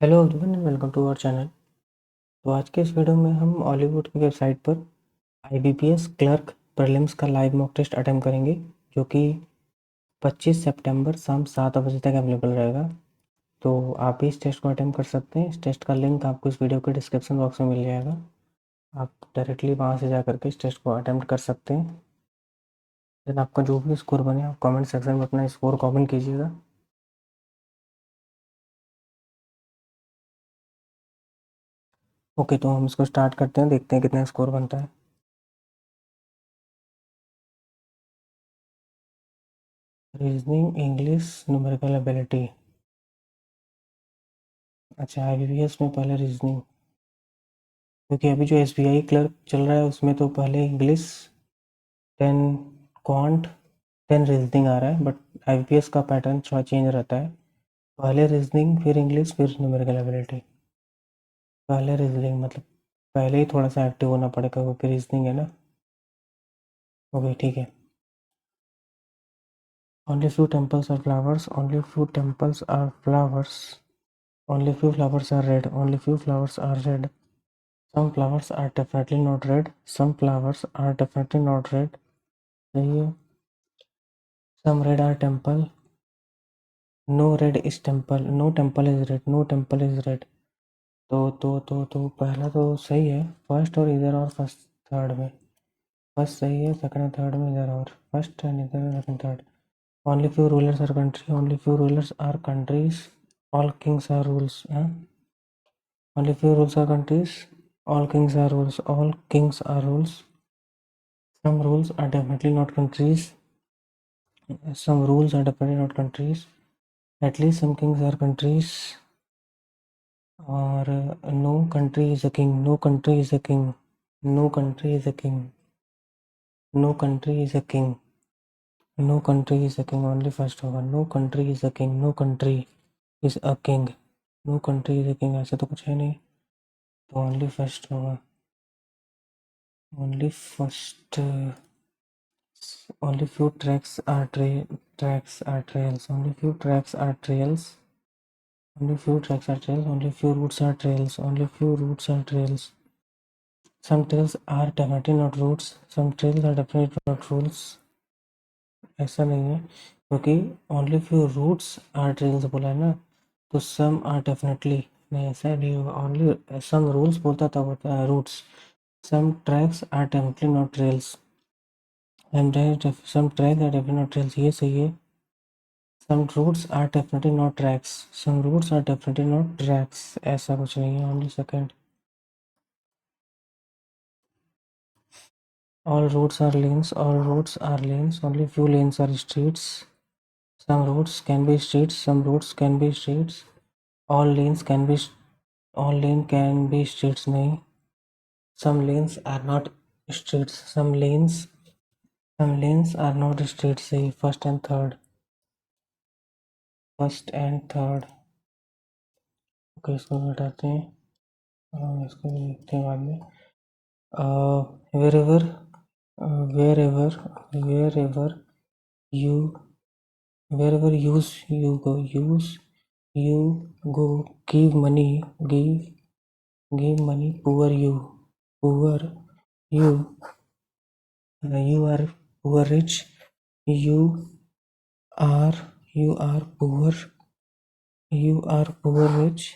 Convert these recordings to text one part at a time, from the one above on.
Hello everyone and welcome to our channel. तो आज के इस वीडियो में हम हॉलीवुड की वेबसाइट पर आईबीपीएस क्लर्क प्रीलिम्स का लाइव मॉक टेस्ट अटेम्प्ट करेंगे, जो कि 25 सितंबर शाम 7 बजे तक अवेलेबल रहेगा। तो आप भी इस टेस्ट को अटेम्प्ट कर सकते हैं। इस टेस्ट का लिंक आपको इस वीडियो के डिस्क्रिप्शन बॉक्स में मिल जाएगा। आप डायरेक्टली वहाँ से जा करके इस टेस्ट को अटेम्प्ट कर सकते हैं। देन आपका जो भी स्कोर बने आप कमेंट सेक्शन में अपना स्कोर कमेंट कीजिएगा। ओके, तो हम इसको स्टार्ट करते हैं, देखते हैं कितना स्कोर बनता है। Reasoning, English, numerical ability. अच्छा, आईबीपीएस में पहले रीजनिंग, क्योंकि अभी जो एसबीआई क्लर्क चल रहा है उसमें तो पहले English, then quant, then reasoning आ रहा है। बट आईबीपीएस का पैटर्न थोड़ा चेंज रहता है, पहले रीजनिंग फिर इंग्लिश फिर न्यूमेरिकल एबिलिटी। पहले रीजनिंग मतलब पहले ही थोड़ा सा एक्टिव होना पड़ेगा क्योंकि रीजनिंग है ना। ओके, ठीक है। Only few temples are flowers, only few temples are flowers, only few flowers are red, only few flowers are red, some flowers are definitely not red, some flowers are definitely not red, सही है। some red are temple, no red is temple, no temple is red, no temple is red। तो पहला तो सही है, first और इधर और फर्स्ट थर्ड में। फर्स्ट सही है, सेकंड और थर्ड में इधर और फर्स्ट एंड इधर second third. Only few rulers are country, only few rulers are countries, all kings are rules. Only few rules are countries, all kings are rules, all kings are rules. some rules are definitely not countries, some rules are definitely not countries, at least some kings are countries, or no country is a king, no country is a king, no country is a king, no country is a king, no country is a king, only first होगा, no country is a king, no country is a king, no country is a king, ऐसा तो कुछ है नहीं, तो only first होगा, only first, only few tracks are trails, only few tracks are trails, only few tracks are trails, only few routes are trails, only few routes are trails. Some trails are definitely not routes, some trails are definitely not rules। ऐसा नहीं है, क्योंकि only few routes are trails बोला है ना, तो some are definitely नहीं, ऐसा नहीं होगा। only some rules बोलता था होता है routes, some tracks are definitely not trails, some tracks are definitely not trails, ये सही है। Some routes are definitely not tracks, some routes are definitely not tracks, ऐसा कुछ नहीं है। only second, all roads are lanes, all roads are lanes, only few lanes are streets, some roads can be streets, some roads can be streets, all lanes can be, all lane can be streets नहीं, some lanes are not streets, some lanes are not streets, सही, first and third, first and third। Okay, इसको हटाते हैं, इसको भी देखते हैं बाद में। wherever, wherever, wherever you, wherever you go, you go, give money, give money, poor you, poor you, you are poor, rich you are, you are poor, you are poor, rich,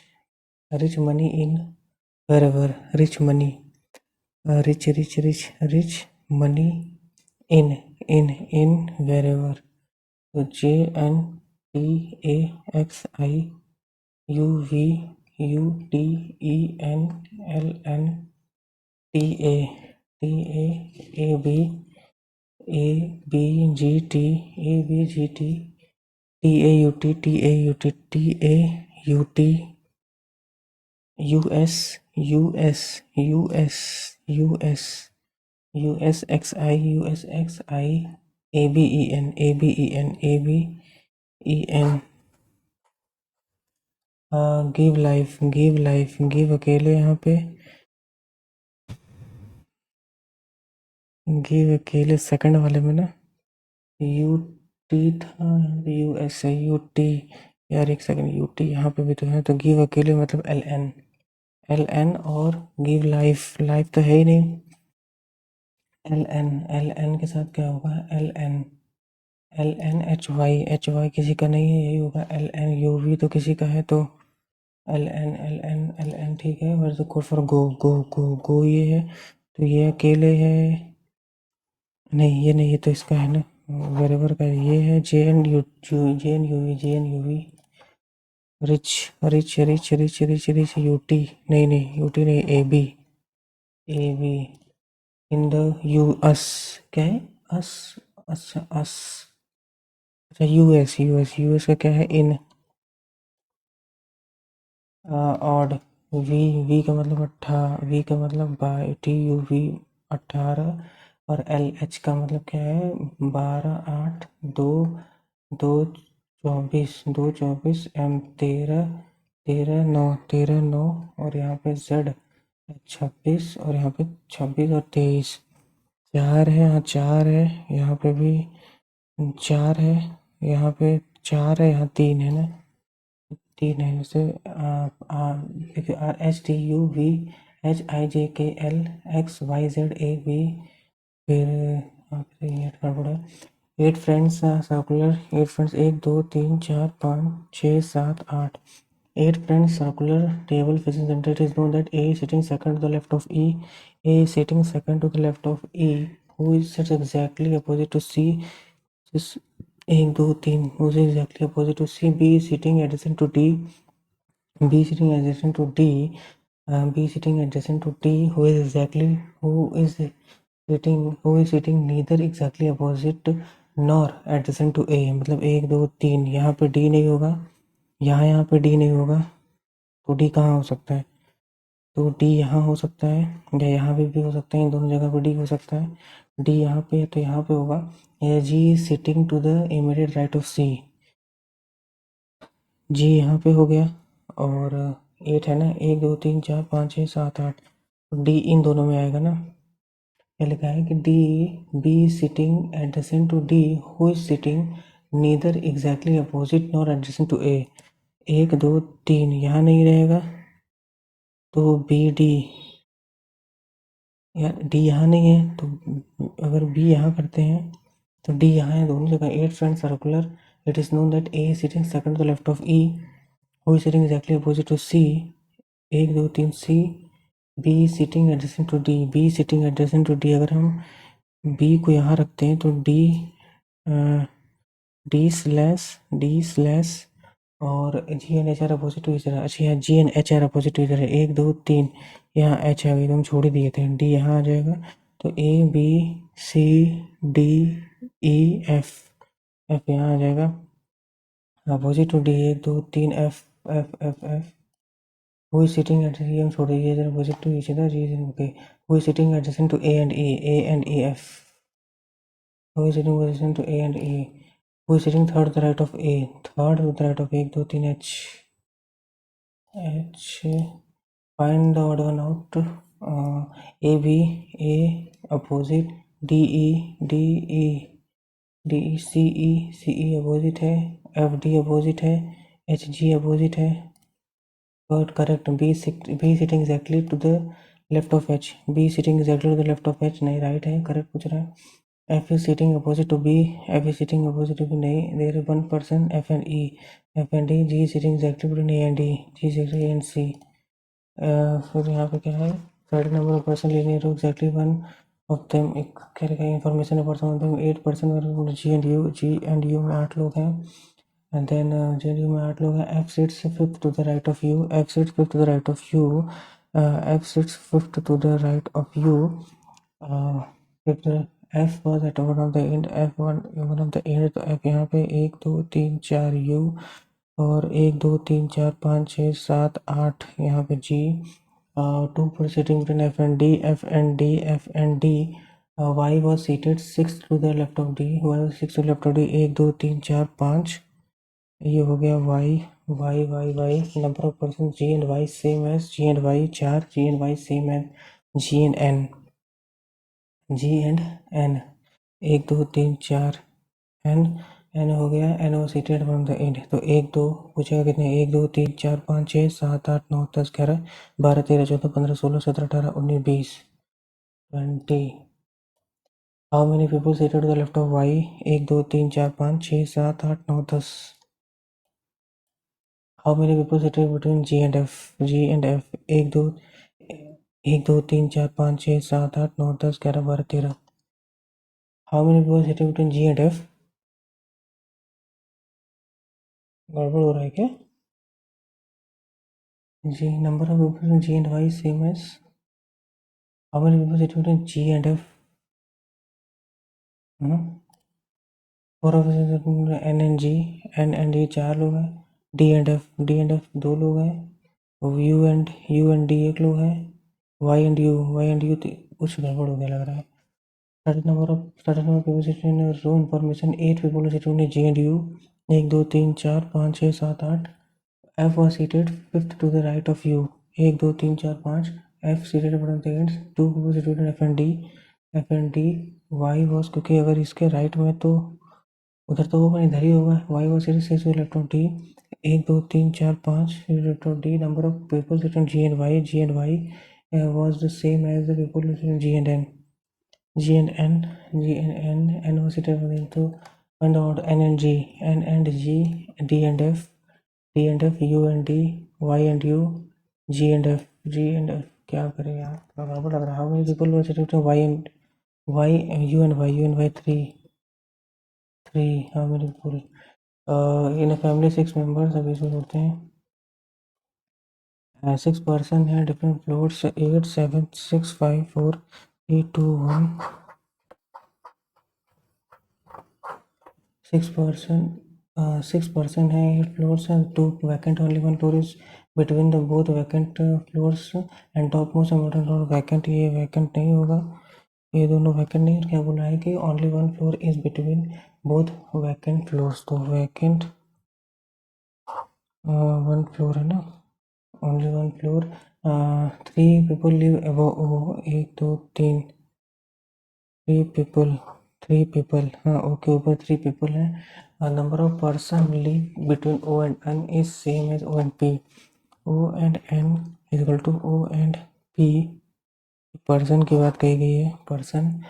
rich money in, wherever, rich money, rich money in wherever, तो ABEN, give life, give life, give अकेले यहाँ पे, give अकेले second वाले में ना, U T था, U S U T यार एक सेकंड, यूटी यहाँ पे भी तो है, तो गिव अकेले मतलब एल एन, एल एन, और गिव लाइफ, लाइफ तो है ही नहीं, एल एन, एल एन के साथ क्या होगा, L N, L N H Y, H Y किसी का नहीं है, यही होगा एल एन, यू वी तो किसी का है, तो L N L N L N ठीक है। Where the code for go, go go go ये है, तो ये अकेले है, नहीं ये नहीं, ये तो इसका है ना, वेरेवर का ये है, J N U, J N U V, J N U V, rich, rich rich rich rich rich, UT, नहीं नहीं यूटी नहीं, A B, A B, in the U us, क्या है, अस, अच्छा अस, अच्छा यूएस, यूएस, यूएस का क्या है, इन, ऑड, वी, वी का मतलब वी का मतलब बाई, टी यू वी 18, और एल एच का मतलब क्या है, 12 8 2 2 24, 2 24, एम 13, 13 9, 13 9, और यहाँ पे जेड 26, और यहाँ पे 26 और 23, 4 है, यहाँ 4 है, यहाँ पे भी 4 है, यहाँ पे 4 है, यहाँ 3 है ना, 3 है, जैसे R H T U V H I J K L X Y Z A B, फिर एट गड़बड़ है, 8 friends circular, 8 friends 1 2 3 4 5 6 7 8, 8 friends circular table facing center. It is known that A is sitting second to the left of E. A is sitting second to the left of E, who is sits exactly opposite to C. This 1 2 3, who is exactly opposite to C. B is sitting adjacent to D. B is sitting adjacent to D. B is sitting adjacent to D, who is sitting neither exactly opposite nor adjacent to A. मतलब 1 2 3, यहाँ पे D नहीं होगा, यहाँ पे D नहीं होगा, तो डी कहाँ हो सकता है, तो डी यहाँ हो सकता है, या यहाँ पे भी हो सकता है, इन दोनों जगह पे डी हो सकता है, डी यहाँ पे है तो यहाँ पे होगा, G sitting to the immediate right of C, G यहाँ पे हो गया, और 8 है ना, 1 2 3 4 5 6 7 8, डी इन दोनों में आएगा ना, क्या लिखा है कि D, B sitting adjacent to D, who is sitting neither exactly opposite nor adjacent to A, 1 2 3 यहाँ नहीं रहेगा, तो बी डी, यार डी यहाँ नहीं है, तो अगर बी यहाँ करते हैं तो डी यहाँ है, दोनों जगह 8 friend circular, it is known that A sitting second to the left of E, who is sitting exactly opposite to C, 1 2 3 C, B sitting adjacent to D, B sitting adjacent to D, अगर हम B को यहाँ रखते हैं तो D, D slash और G N H R opposite to इधर, अच्छा यहाँ G N H R opposite to इधर है, 1 2 3, यहाँ एच है, एकदम छोड़ ही दिए थे, डी यहाँ आ जाएगा, तो A B C D E F, F यहाँ आ जाएगा opposite to D, 1 2 3 F F F F, who is sitting at C, हम छोड़ दीजिए इधर opposite to each other, G okay, who is sitting adjacent to A and E F, who is sitting adjacent to A and E, who is sitting third to the right of A, third to the right of 1 2 3 H, H, find the odd one out, A B, A opposite, D E D E, D E C E, C E opposite है, F D opposite है, H G opposite है, but correct, B sitting exactly to the left of H, B sitting exactly to the left of H नहीं, right है, correct पूछ रहा है, F is sitting opposite to B, F is sitting opposite to B नहीं, there is one person, F and E, F and D, G is sitting exactly between A and D, G is exactly A and C, फिर यहाँ पे क्या है, third number of person linear exactly one of them, एक क्या लिखा है, information है person of them 8%, G and U में 8 लोग हैं, and then J and U में 8 लोग हैं, F sits fifth to the right of U, F sits fifth to the right of U, F sits fifth to the right of U, fifth, F was at one of the end, F one of the end, तो F यहाँ पे 1 2 3 4 you, और 1 2 3 4 5 6 7 8 यहाँ पे जी, 2 for sitting between F and D, F and D, F and D, Y was seated 6 to the left of D, Y was 6 to the left of D, 1 2 3 4 5, ये हो गया Y, Y Y Y, number of persons G and Y same as G and Y 4, G and Y same as G and N, G and N 1 2 3 4 N, N हो गया, N was seated from the end. तो 1 2 पूछेगा कितने, 1 2 3 4 5 6 7 8 9 10 11 12 13 14 15 16 17 18 19 20 20। How many people seated to the left of Y, 1 2 3 4 5 6 7 8 9 10। How many people seated between G and F, G and F, 1 2 3 4 5 6 7 8 9 10 11 12 13। How many people seated between G and F. गड़बड़ हो रहा है क्या? जी, number of people in G and Y same as how many people seated between G and F. Four of N and G, N and G 4 लोग हैं। D and F 2 लोग हैं। यू एंड डी 1 लोग हैं। Y and you कुछ गड़बड़ हो गया लग रहा है। certain number of people sitting in a row information, 8 people are sitting in G and U, 1 2 3 4 5 6 7 8। F was seated fifth to the right of U, 1 2 3 4 5। F seated bottom the ends, 2 people seated in F and D। Y was, क्योंकि अगर इसके right में तो उधर तो होगा, इधर ही होगा। Y was seated six to the left of D, 1 2 3 4 5 left of D। Number of people sitting G and Y was the same as the people sitting G and N। G and N, N was seated into find out N and G, N and G, D and F, U and D, Y and U, G and F। क्या करें यार, थोड़ा गड़बड़ लग रहा है। How many people were sitting to Y and Y, U and Y three। How many people in a family 6 members, अब इसमें होते हैं 6 person है, different floors 8 7 6 5 4 3 2 1। 6 person है, 8 floors and 2 vacant, only one floor is between the both vacant floors and topmost and bottom floor vacant। ये vacant नहीं होगा, ये दोनों vacant नहीं। क्या बोला है कि only one floor is between both vacant floors, तो vacant one floor है ना, only one floor। 3 people live above, 1 2 3 3 people, हाँ ओके, ऊपर 3 people हैं। Number of person live between O and N is same as O and P. O and N is equal to O and P. Person की बात कही गई है, person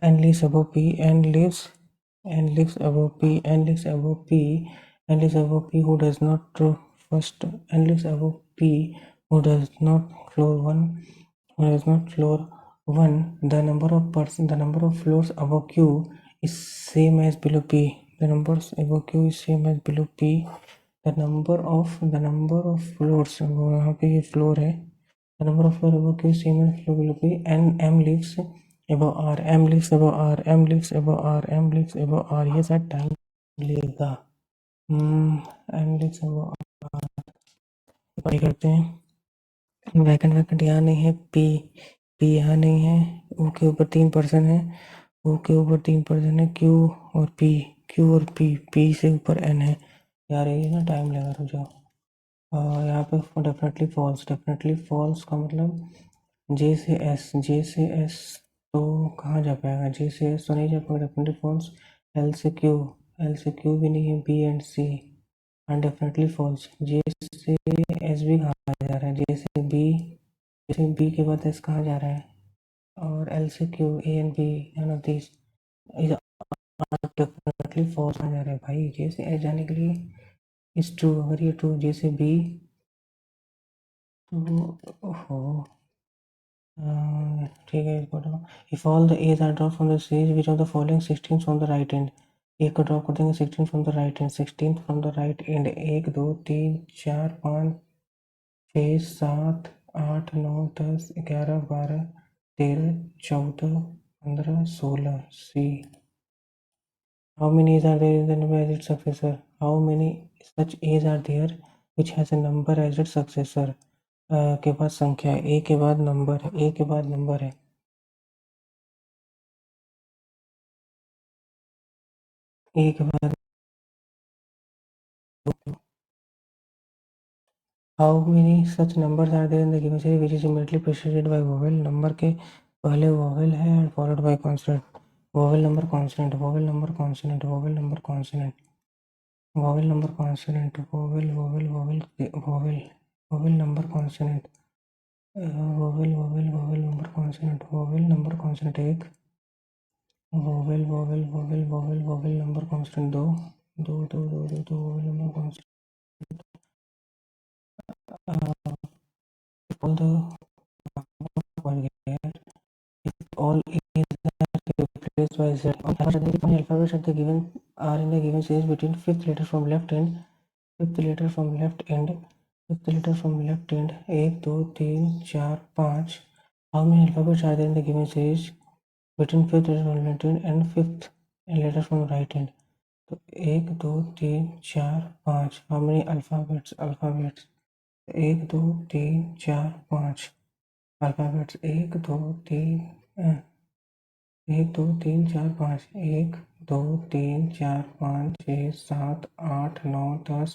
N lives above P, N lives above P, N lives above P, N lives above P who does not first, N lives above P who does not floor one, who does not floor 1। The number of floors above Q is same as below P। The numbers above Q is same as below P। The number of floors, वहाँ पे ये floor है। The number of floor above Q is same as floor below P। And M lives above R, M lives above R, M lives above R, M lives above R। ये शायद time लेगा। M lives above R पढ़ाई करते हैं। Vacant यहाँ नहीं है, P यहाँ नहीं है। ओ के ऊपर 3 पर्सन है, ओ के ऊपर 3 पर्सन है, क्यू और पी से ऊपर एन है। यार ये ना टाइम लगा, रुक जाओ। यहाँ पे डेफिनेटली फॉल्स का मतलब जे से एस तो कहाँ जा पाएगा, जे से एस तो नहीं जा पाएगा, डेफिनेटली फॉल्स। एल से क्यू भी नहीं है, B and C definitely false. J से एस भी कहाँ जा रहा है, जैसे बी के बाद एस कहाँ जा रहा है, और एल से Q, A and B, none of this is definitely false आ जा रहा है भाई। जे से एस जाने के लिए इज ट्रू, अगर ये ट्रू जे से बी तो ओहो ठीक है, इसको हटाओ। If all the age are drop from the series which of the following 16 from the right end. एक को ड्रॉप कर देंगे 16 from the right end, 16 from the right end, 1 2 3 4 5 6 7 8 9 10 11 12 13 14 15 16 C. How many A's are there in the number as its successor? How many such A's are there which has a number as its successor? के बाद संख्या है, A के बाद number है, A के बाद number है। ए के बाद how many such numbers are there in the given series which is immediately preceded by vowel. Number के पहले वोवेल है and followed by consonant. Vowel number consonant, vowel number consonant, vowel number consonant, vowel number consonant, vowel vowel vowel vowel vowel number consonant, vowel vowel vowel number consonant, vowel number consonant एक, vowel vowel vowel vowel vowel number consonant दो, दो दो दो दो दो vowel number consonant. All the all is replaced by Z. Alphabets at the given are in the given series between fifth letter from left end, fifth letter from left end, fifth letter from left end. 1 2 3 4 5. How many alphabets are there in the given series between fifth letter from left end and fifth letter from right end? तो 1 2 3 4 5. How many alphabets? 1 2 3 4 5 alphabets. 1 2 3 1 2 3 4 5 1 2 3 4 5 6 7 8 9 10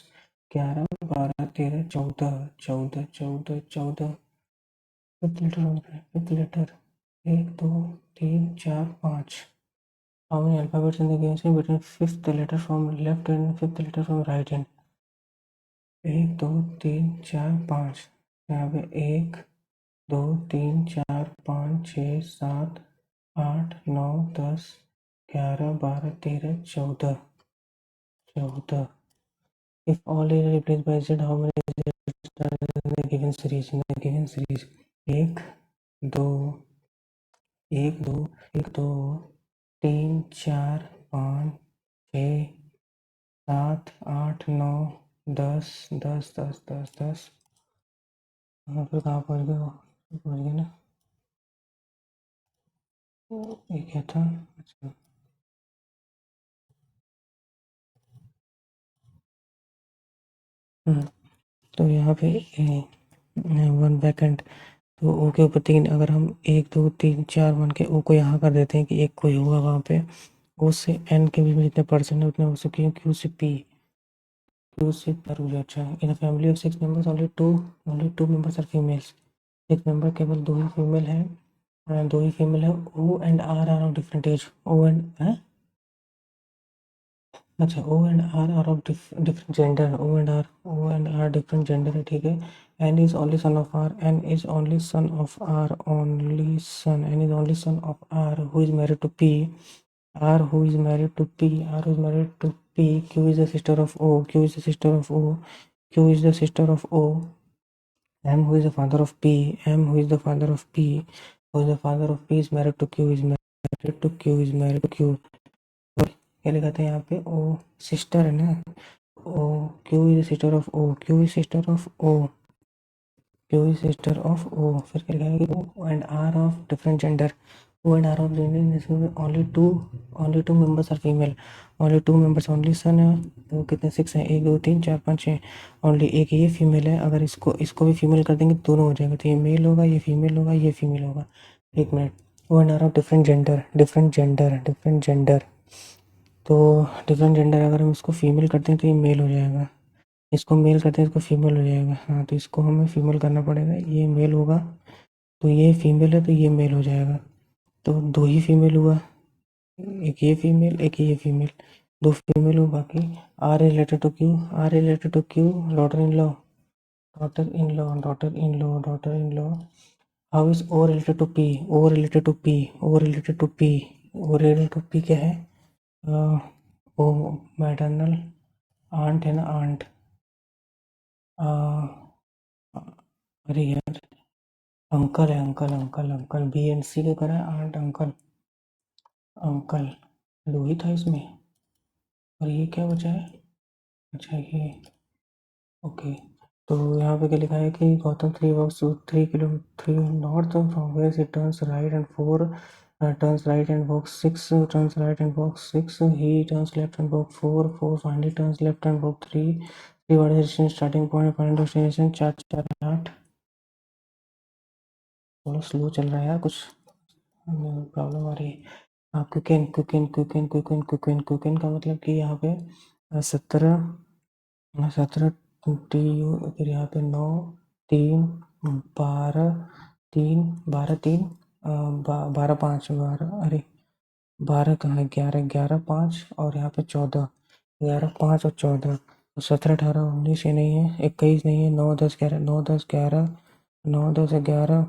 11 12 13 14 14 14 14 fifth letter 1 2 3 4 5. How many alphabets in the given sequence between fifth letter from left and fifth letter from right hand? 1 2 3 4 5. यहाँ पे 1 2 3 4 5 6 7 8 9 10 11 12 13 14 14. If all is replaced by Z, how many Z's are in the given series? In the given series, 1 2 1 2 1 2 3 4 5 6 7 8 9 10 10 10 10 10. यहाँ पे कहाँ पहुँच गए हो? पहुँच गए ना? ये क्या था? अच्छा तो यहाँ पे 1 बैकेंड, तो ओ के ऊपर 3, अगर हम 1 2 3 4 मान के ओ को यहाँ कर देते हैं कि एक कोई होगा वहाँ पे, ओ से एन के बीच में जितने परसेंट है उतने हो सके क्यू से पी, क्यू से पर हो जाए। अच्छा, in a family of 6 members only two members are females. 6 member केवल दो ही फीमेल है, दो ही फीमेल है। O and R are of different age, O and अच्छा O and R of different gender, O and R different gender है, ठीक है। N is only son of R, N is only son of R, only son, N is only son of are who is married to P, R who is married to P, R is married to P. Q is the sister of O, Q is the sister of O, Q is the sister of O. M who is the father of P, M who is the father of P, who is the father of P is married to Q, is married to Q, is married to Q. क्या लिखा था यहाँ पे? O sister है ना, O Q is sister of O, Q is sister of O, Q is sister of O. फिर क्या लिखा है? O and R of different gender, O and R of gender, इसमें only two members are female, only two members, only son है वो कितने 6 हैं, 1 2 3 4 5 6, only एक ये फीमेल है। अगर इसको भी फीमेल कर देंगे दोनों हो जाएंगे, तो ये मेल होगा, ये फीमेल होगा, ये फीमेल होगा। एक minute, O and R of different gender, different gender, different gender, तो डिफरेंट जेंडर अगर हम इसको फीमेल करते हैं तो ये मेल हो जाएगा, इसको मेल करते हैं इसको फीमेल हो जाएगा। हाँ, तो इसको हमें फीमेल करना पड़ेगा, ये मेल होगा, तो ये फीमेल है तो ये मेल हो जाएगा। तो दो ही फीमेल हुआ, एक ये फीमेल एक ये फीमेल, दो फीमेल हुआ। बाकी are related to Q, are related to Q, daughter in law, daughter in law, daughter in law, daughter in law. How is O related to P, O related to P, O related to P, O related to P क्या है? ओ maternal aunt है ना, aunt. अरे यार, uncle है, uncle uncle uncle, B and C के करा है, आंट अंकल अंकल, दो ही था इसमें। और ये क्या बचा है? अच्छा ये, ओके। तो यहाँ पे क्या लिखा है कि Gautam 3 walks to 3 north from where he turns right and 4 turns right and walks 6 turns right and walks 6, he turns left and walks 4 finally turns left and walks 3 what is the distance starting point final destination 4 4 8। थोड़ा slow चल रहा है यार, कुछ problem आ रही है। आप quicken quicken quicken quicken quicken quicken का मतलब कि यहाँ पे 17 टी यू, फिर यहाँ पे 9 3 12 3 12 3 12 5 12, अरे 12 कहाँ है? 11, 11, 5 और यहाँ पे 14, 11, 5 और 14, तो 17, 18, 19 ये नहीं है, 21 नहीं है, 9, 10, 11, 9, 10, 11, 9, 10, 11,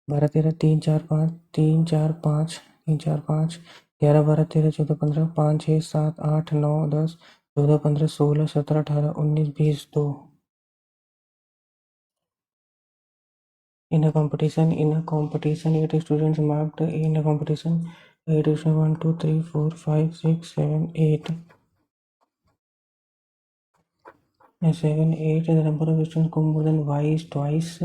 12, 13, 3, 4, 5, 3, 4, 5, 3, 4, 5, 11, 12, 13, 14, 15, 5, 6, 7, 8, 9, 10, 14, 15, 16, 17, 18, 19, 20, 2. In a competition, 8 students marked in a competition. 8 students, 1, 2, 3, 4, 5, 6, 7, 8. 7, 8. The number of students come more than y is twice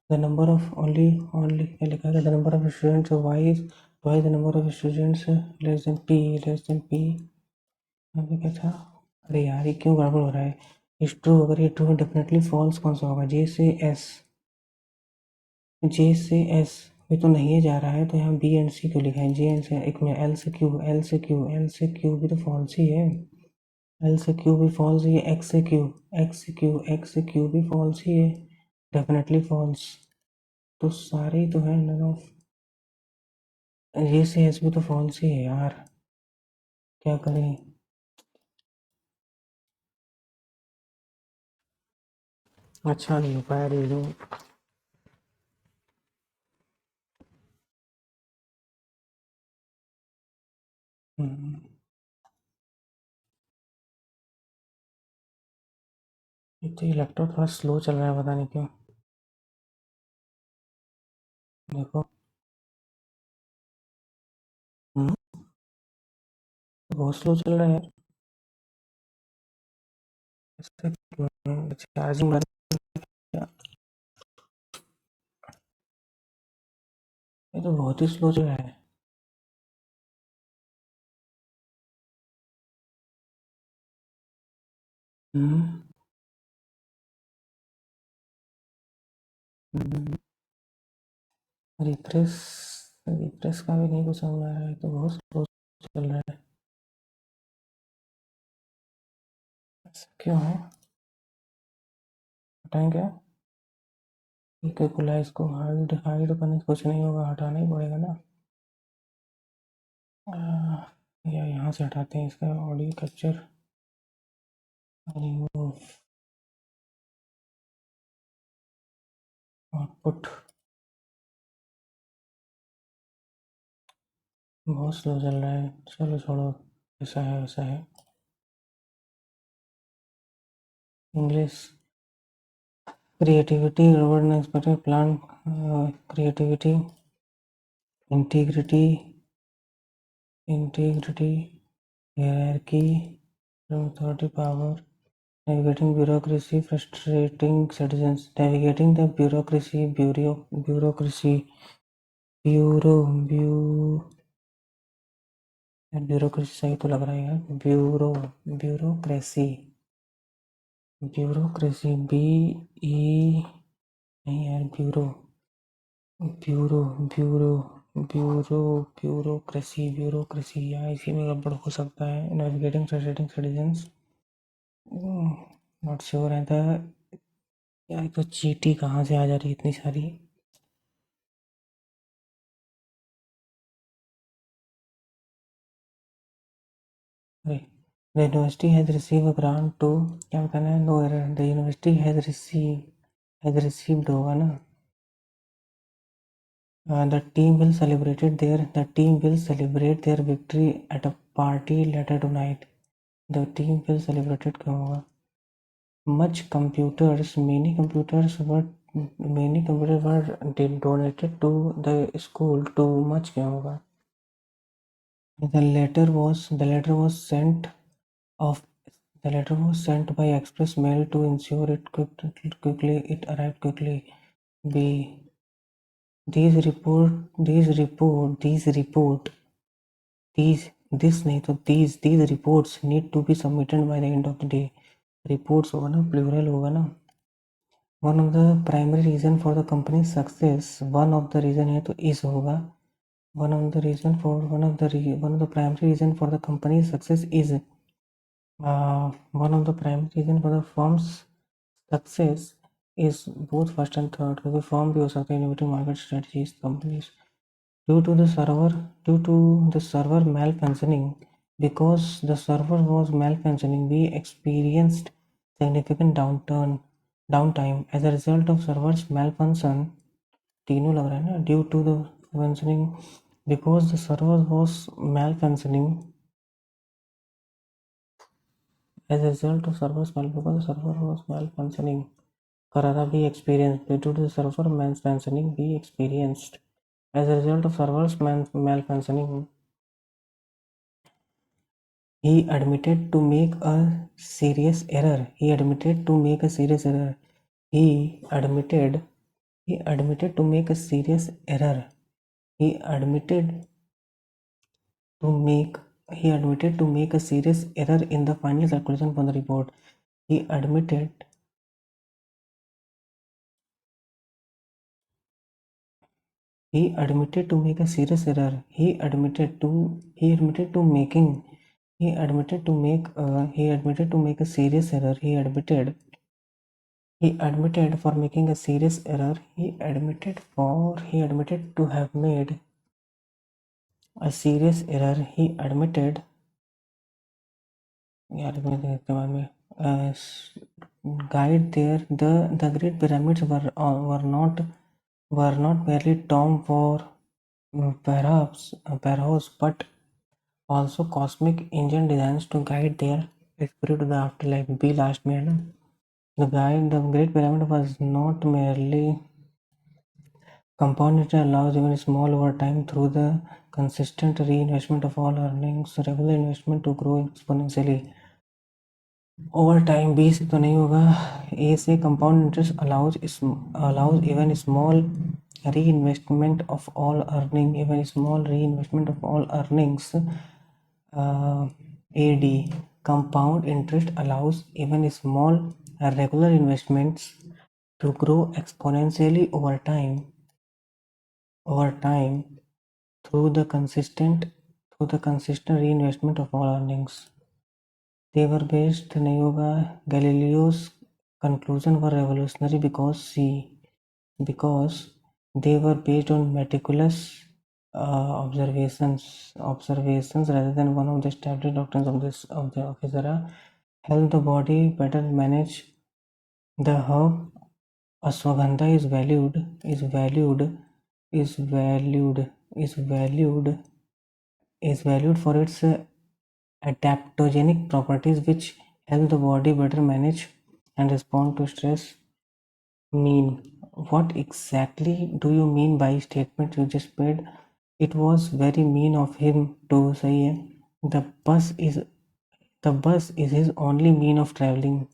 the number of only क्या लिखा है? The number of students y is twice the number of students less than p. अभी क्या था? अरे यार ये क्यों गड़बड़ हो रहा है? इस ट्रू, अगर ये ट्रू है डेफिनेटली फॉल्स कौन सा होगा? जे से एस ये तो नहीं है जा रहा है, तो यहाँ बी एंड सी क्यों लिखा है? जे एंड सी, एक में एल से क्यू भी तो फॉल्स ही है। एल से क्यू भी फॉल्स ही है, एक्स से क्यू भी फॉल्स ही है, डेफिनेटली फॉल्स। तो सारे ही तो है, नन ऑफ। ये से एस भी तो फॉल्स ही है यार, क्या करें? अच्छा नहीं हो पाया रीडिंग। ये तो ये लैपटॉप थोड़ा स्लो चल रहा है, पता नहीं क्यों। देखो। हम्म, बहुत स्लो चल रहा है। ऐसा क्यों है? चार्जिंग ये तो बहुत ही स्लो चल रहा है। हम्म, रिफ्रेश रिफ्रेश का भी नहीं कुछ समझ आ रहा है, तो बहुत स्लो चल रहा है। ऐसा क्यों है? हटाएं क्या? ठीक है, खुला है, इसको हाइड हाइड करने से कुछ नहीं होगा, हटाना ही पड़ेगा ना। या यहाँ से हटाते हैं इसका ऑडियो कैप्चर, रिमूव आउटपुट। बहुत स्लो चल रहा है, चलो छोड़ो, ऐसा है वैसा है। इंग्लिश। क्रिएटिविटी, रॉबर्ट ने expected plan. Creativity, integrity, hierarchy, authority, power, navigating bureaucracy, frustrating citizens, navigating the bureaucracy, bureaucracy सही तो लग रहा है यार, ब्यूरोक्रेसी, बी ई नहीं यार, ब्यूरो ब्यूरो ब्यूरो ब्यूरोक्रेसी या इसी में गड़बड़ हो सकता है। Navigating frustrating citizens, not sure है था यार, तो चीटी कहाँ से आ जा रही है इतनी सारी? अरे, the university has receive a grant to, क्या बताना है? No error, the university has received होगा ना। The team will celebrate their victory at a party later tonight. The team will celebrate क्यों होगा? Many computers were donated to the school too much क्यों होगा? The letter was sent of the letter was sent by express mail to ensure it arrived quickly. B. These reports need to be submitted by the end of the day. Reports होगा ना, plural होगा ना। One of the primary reason for the company's success, one of the reason है तो is होगा। One of the primary reason for the company's success is one of the primary reason for the firm's success is both first and third, क्योंकि form भी हो सकता है, innovative market strategies companies due to the server malfunctioning. Because the server was malfunctioning, we experienced significant downtime as a result of server's malfunction. तीनों लग रहा है ना, due to the functioning, because the server was malfunctioning, as a result of because the server was malfunctioning. Karara, we experienced due to the server malfunctioning, we experienced as a result of server's malfunctioning. He admitted to make a serious error. He admitted to make a serious error. He admitted to make a serious error. He admitted to make he admitted to make a serious error in the final calculation for the report. He admitted to make a serious error. He admitted to make a serious error. He admitted for making a serious error. He admitted to have made a serious error. He admitted यार मेरे दिमाग में guide there the Great Pyramids were not merely tomb for pharaohs but also cosmic engine designs to guide their spirit to the afterlife. B last में है ना. The Great Pyramid was not merely compound. It allows even small over time through the consistent reinvestment of all earnings, regular investment to grow exponentially. Over time, B से तो नहीं होगा. A से compound interest allows even small reinvestment of all earnings. AD, compound interest allows even small regular investments to grow exponentially over time through the consistent reinvestment of all earnings. They were based नहीं होगा. Galileo's conclusion were revolutionary because they were based on meticulous observations rather than one of the established doctrines of his era. Help the body better manage the herb. Ashwagandha is valued for its adaptogenic properties which help the body better manage and respond to stress. Mean. What exactly do you mean by statement you just made? It was very mean of him to say the bus is his only mean of traveling.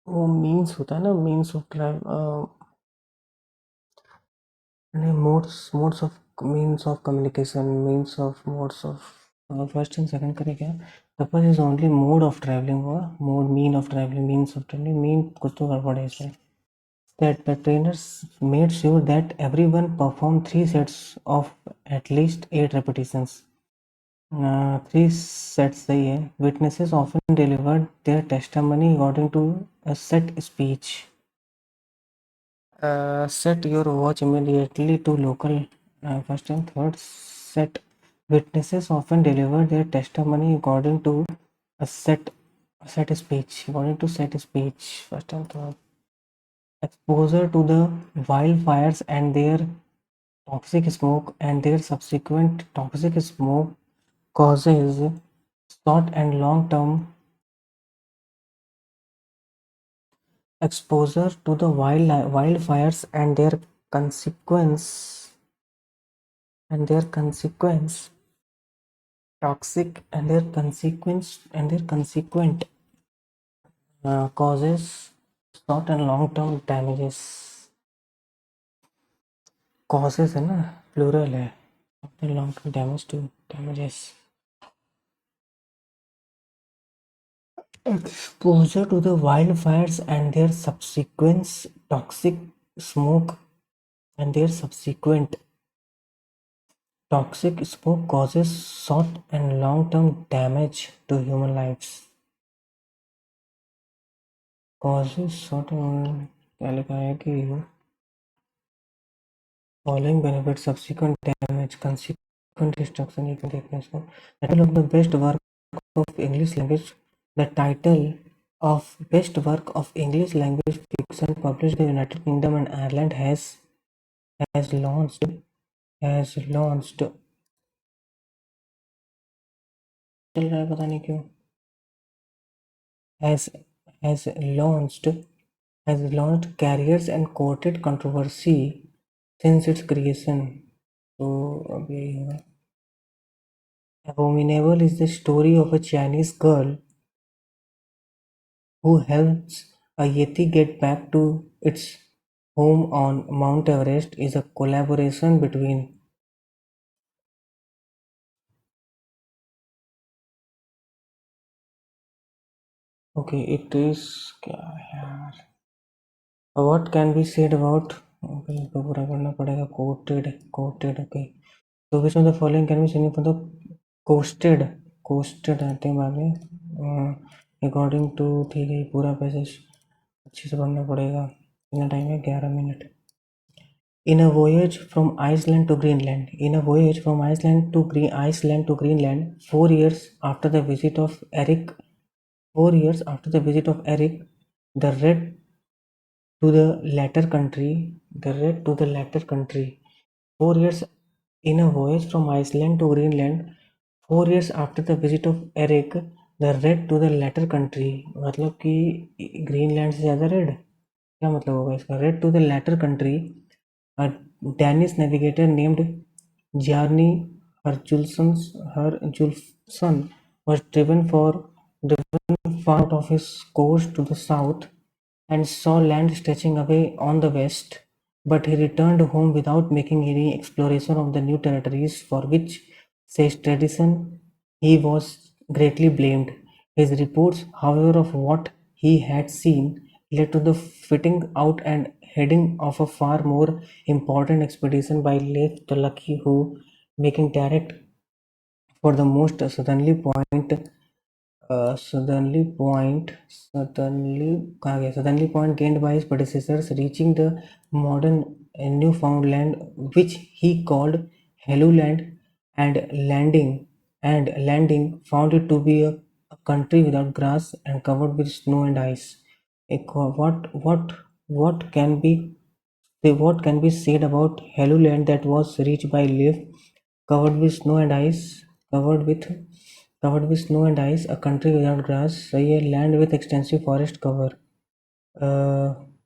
वो means होता है ना, means of travel, modes of means of communication, modes of first and second करें क्या? The bus is only mode of traveling होगा. Mode, mean of traveling, means of traveling, mean कुछ तो गड़बड़ है इसमें. That the trainers made sure that everyone performed 3 sets of at least 8 repetitions. 3 sets सही है. Witnesses often delivered their testimony according to a set speech. Set your watch immediately to local. First and third set. Witnesses often delivered their testimony according to a set speech. First and third. Exposure to the wildfires and their toxic smoke causes short and long term. Exposure to the wildfires and their consequent causes short and long term damages. Causes है ना, plural है. Short and long term damages. Exposure to the wildfires and their subsequent toxic smoke causes short and long term damage to human lives. Causes short and क्या लिखा है कि Following benefits, subsequent damage, consequent destruction. You can देखना इसको. Title of the best work of English language. The title of best work of English language fiction published in the United Kingdom and Ireland has launched चल रहा है पता नहीं क्यों has launched careers and courted controversy since its creation. तो अब यही होगा. Abominable is the story of a Chinese girl who helps a Yeti get back to its home on Mount Everest is a collaboration between okay it is क्या यार what can be said about okay इसको पूरा करना पड़ेगा quoted okay so which of the following can be seen from the coasted आते हैं बाद में according to ठीक है पूरा पैसेज अच्छे से पढ़ना पड़ेगा कितना टाइम है 11 minute. In a voyage from Iceland to Greenland. In a voyage from Iceland to Greenland, 4 years after the visit of Eric, 4 years after the visit of Eric, the red to the latter country. 4 years in a voyage from Iceland to Greenland, 4 years after the visit of Eric, the red to the latter country. मतलब कि Greenland से ज़्यादा red क्या मतलब होगा इसका. Read to the latter country. A Danish navigator named Bjarne Herjulfsson was driven far out of his course to the south and saw land stretching away on the west, but he returned home without making any exploration of the new territories, for which, says tradition, he was greatly blamed. His reports, however, of what he had seen led to the fitting out and heading of a far more important expedition by Leif the Lucky, who, making direct for the most southerly point gained by his predecessors, reaching the modern Newfoundland, which he called Helluland, and landing found it to be a country without grass and covered with snow and ice. What can be said about Helluland that was reached by Leif, covered with snow and ice, a country without grass, a land with extensive forest cover,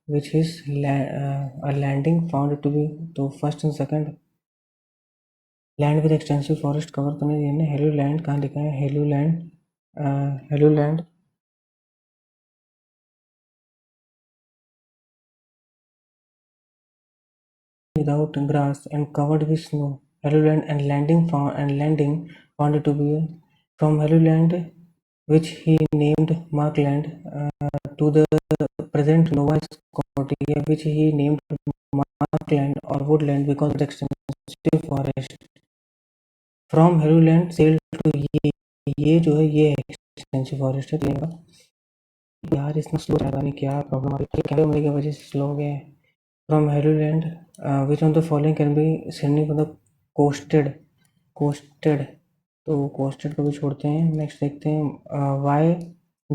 which is a landing found to be the first and second. Land with extensive forest cover तो नहीं है ना. Helluland कहाँ लिखा है? Helluland without grass and covered with snow. Helluland and landing found it to be from Helluland, which he named Markland, to the present Nova Scotia, which he named Markland or Woodland because of the extensive forest. From Helluland sailed to ये जो है ये extensive forest है. लेगा यार इसमें slow रहा नहीं क्या प्रॉब्लम आ रही है कैमरे मेरे की वजह से स्लो हो गया है. From Helluland, which of the following can be seen from the coasted तो coasted को भी छोड़ते हैं. नेक्स्ट देखते हैं. Why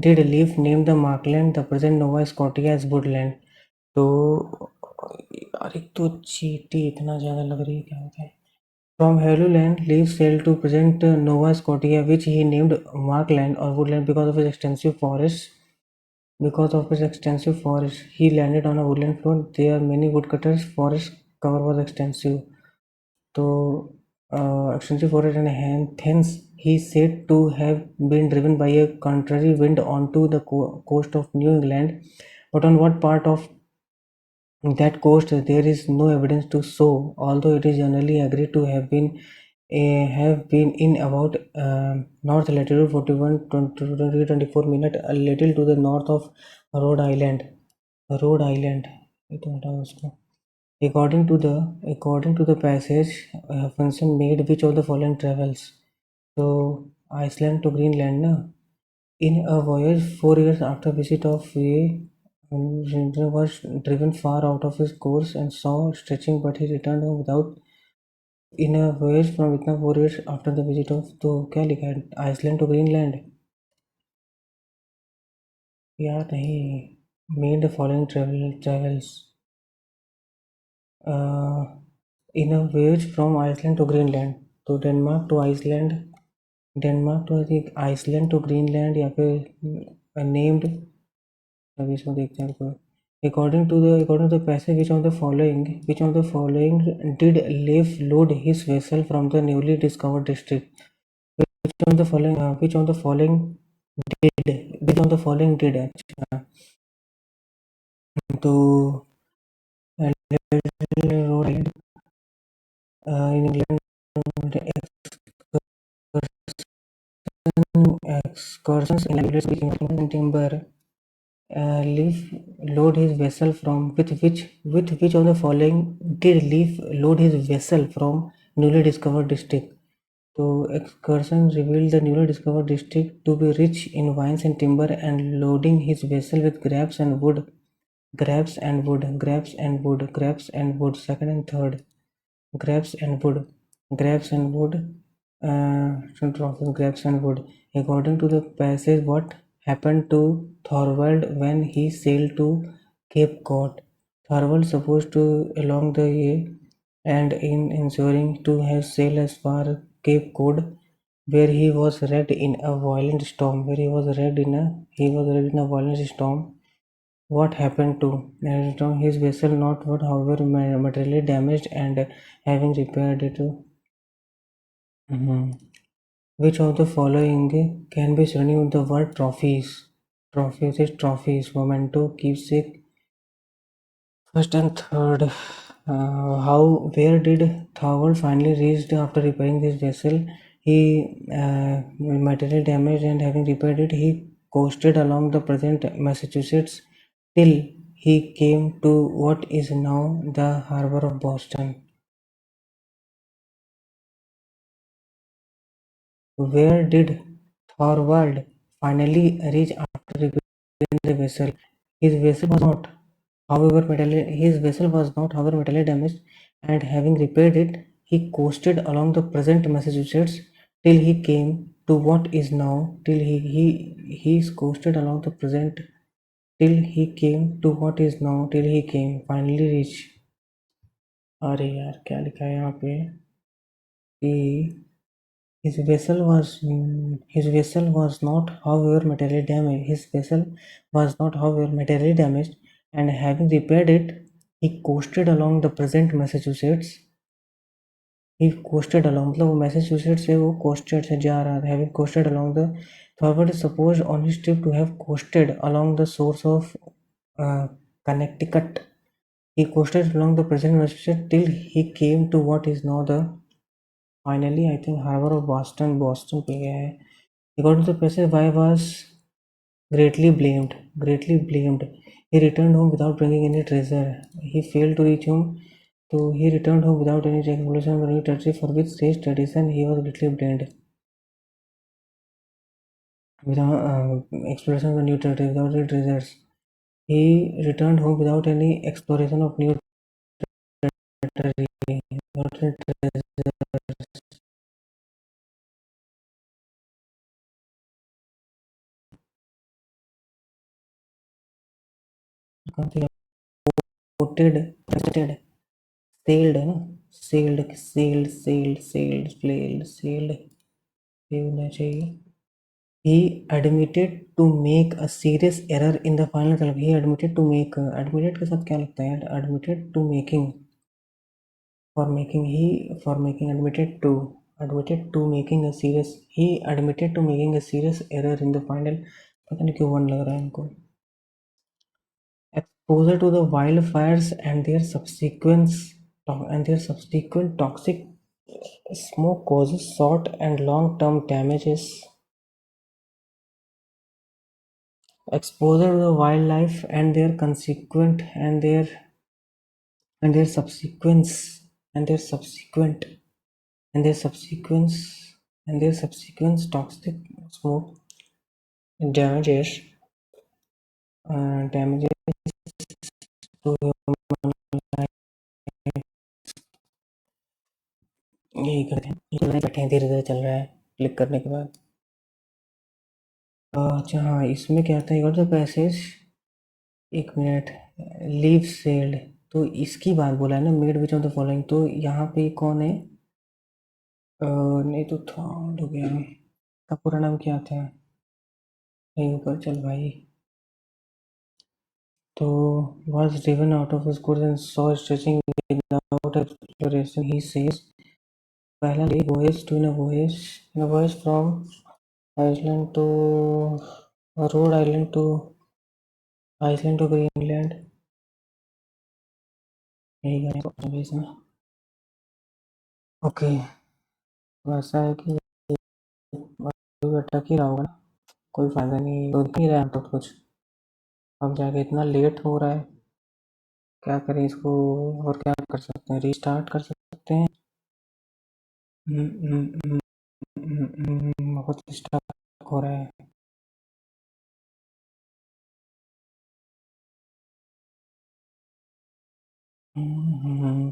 did Leif name the Markland the present Nova Scotia as Woodland? तो यार एक तो चीटी इतना ज़्यादा लग रही है क्या होता है. From Helluland, Leif sailed to present Nova Scotia, which he named Markland or Woodland because of its extensive forests. He landed on a woodland floor. There are many woodcutters. Forest cover was extensive. So, extensive forest, and hence he said to have been driven by a contrary wind onto the coast of New England. But on what part of that coast there is no evidence to show, although it is generally agreed to have been in about north latitude 41 to 24 minutes, a little to the north of Rhode Island. According to the passage Huffinson made, which of the following travels? So Iceland to Greenland, na? In a voyage 4 years after visit of Rindra was driven far out of his course and saw stretching, but he returned home without in a voyage from Vietnam 4 years after the visit of to क्या लिखा है Iceland to Greenland. यार नहीं made the following travels in a voyage from Iceland to Greenland. तो Denmark to Iceland, Denmark to I think Iceland to Greenland या फिर named अभी इसमें देखते हैं कोई. According to the passage, which of the following did Leif load his vessel from the newly discovered district? Which of the following did अच्छा तो road in England excursions in England timber Leif load his vessel from with which of the following did Leif load his vessel from newly discovered district? So excursions revealed the newly discovered district to be rich in vines and timber and loading his vessel with grapes and wood. Second and third. Grapes and wood. Grapes and wood. Grapes and wood. According to the passage, what happened to Thorvald when he sailed to Cape Cod? Thorvald supposed to along the way and in ensuring to have sailed as far Cape Cod, where he was wrecked in a violent storm. Violent storm. What happened to his vessel? Not what, however, materially damaged and having repaired it. Mhm. Which of the following can be synonymous with the word trophies? Trophies, memento, keepsake. First and third. Where did Thorvald finally reach after repairing his vessel? He materially damaged and having repaired it, he coasted along the present Massachusetts till he came to what is now the harbor of Boston. Where did Thorvald finally reach after repairing the vessel? His vessel was not, however, materially damaged, and having repaired it, he coasted along the present Massachusetts till he came to what is now. He coasted along the present till he came to what is now. Till he came finally reach. अरे यार क्या लिखा है यहाँ पे कि his vessel was not, however, materially damaged. And having repaired it, he coasted along the present Massachusetts. He coasted along मतलब वो Massachusetts से वो coasted से जा रहा था. Having coasted along the Thorvald is supposed on his trip to have coasted along the source of Connecticut. He coasted along the present Massachusetts till he came to what is now the finally I think harbor of Boston पे गया है. According to the passage, why was greatly blamed. He returned home without bringing any treasure. He failed to reach home, so he returned home without any exploration of any territory for which strange tradition he was greatly blamed. Without exploration of the new territory, without any treasures, he returned home without any exploration of new territory. Without any treasure. Coated, sailed, है ना? sailed. ये होना चाहिए. He admitted to make a serious error in the final column. He admitted to make admitted के साथ क्या लगता है? Admitted to making admitted to making a serious. He admitted to making a serious error in the final. पता नहीं क्यों one लग रहा है इनको. Exposure to the wildfires and their subsequent toxic smoke causes short and long-term damages. Exposure to the wildlife and their consequent and their subsequence and their subsequent and their subsequence and their subsequent toxic smoke damages damages to human life। यही करते हैं, बैठे हैं, धीरे धीरे चल रहा है क्लिक करने के बाद। अच्छा हाँ, इसमें क्या था, एक पैसेज, एक मिनट, लीव सेल्ड, तो इसकी बात बोला है ना, made which of the following, तो यहाँ पे कौन है? नहीं तो थर्ड हो गया, का पूरा नाम क्या था? यहीं ऊपर चल भाई। तो was driven out of his course and saw stretching without exploration, he says, पहला voyage to in a voyage from Iceland to Rhode Island to Greenland, यही करेंगे इसमें। ओके, तो ऐसा है कि अटक ही रहा होगा ना, कोई फायदा नहीं, तो नहीं रहा तो कुछ, अब जाके इतना लेट हो रहा है, क्या करें इसको, और क्या कर सकते हैं, रीस्टार्ट कर सकते हैं। बहुत स्टक हो रहा है।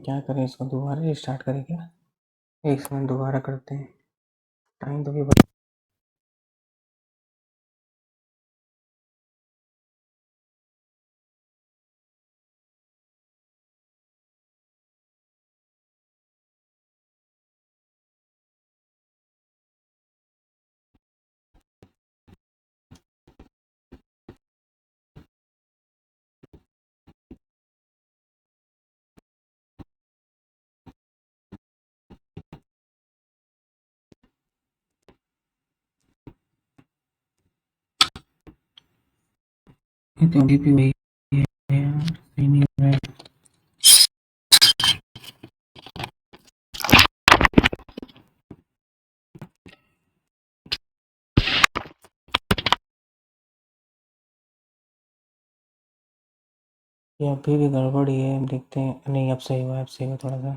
क्या करें इसको, दोबारा रिस्टार्ट करें क्या? एक सेकंड, दोबारा करते हैं, टाइम तो भी तो अभी भी वही है यार, सही नहीं हो रहा है। ये अभी भी गड़बड़ ही है, देखते हैं, नहीं अब सही हुआ, अब सही हुआ थोड़ा सा,